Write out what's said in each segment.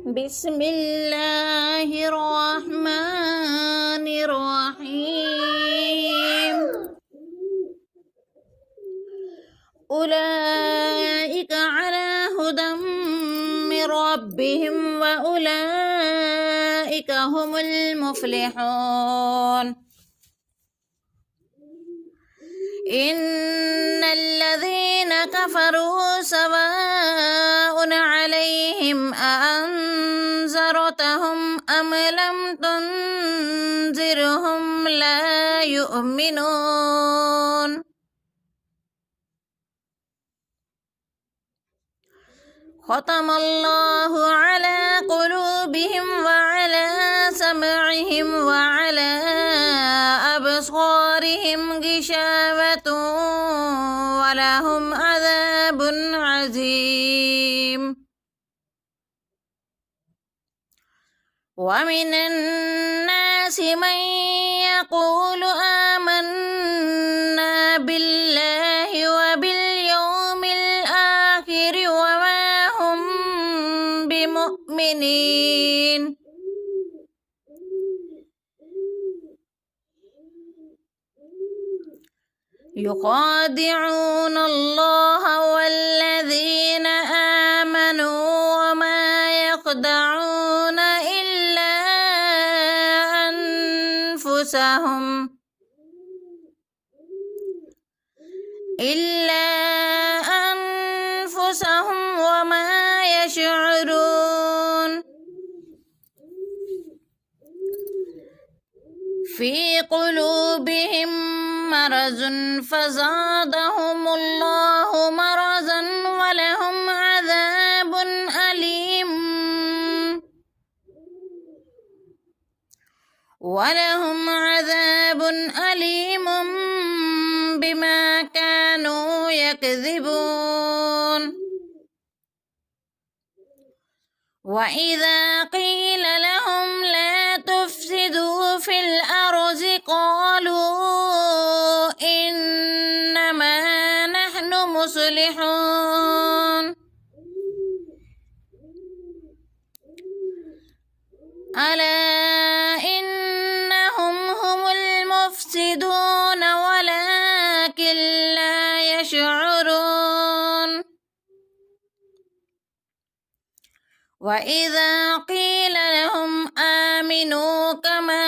بسم الله الرحمن الرحيم. أولئك على هدى من ربهم وأولئك هم المفلحون. إن الذين كفروا سواء عليهم أأنذرتهم أم لم تنذرهم لا يؤمنون. ختم الله على قلوبهم وعلى سمعهم وعلى أبصارهم غشاوة ولهم عذاب عظيم. ومن الناس من يقول آمنا بالله وباليوم الآخر وما هم بمؤمنين. يخادعون الله والذين آمنوا وما يخدعون إلا أنفسهم وما يشعرون. في قلوبهم مرض فزادهم الله مرضا ولهم عذاب أليم بما كانوا يكذبون. وإذا قيل لهم لا تفسدوا في الأرض قالوا إنما نحن مصلحون. ألا إنهم هم المفسدون ولكن لا يشعرون. وإذا قيل لهم آمنوا كما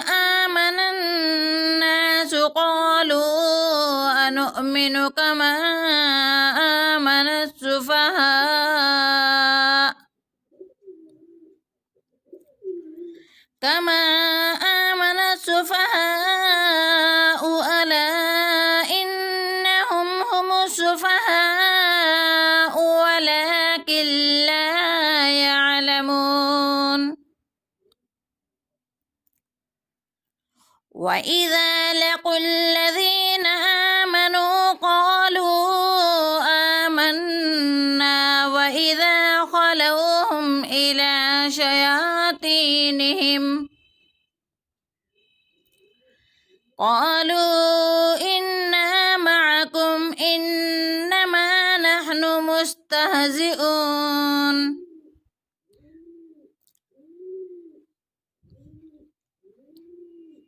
آمن الناس قالوا أنؤمن كما آمن السفهاء ألا إنهم هم السفهاء ولكن لا يعلمون. وإذا لقوا الذين آمنوا قالوا آمنا وإذا خلوهم إلى شياطينهم قالوا إنا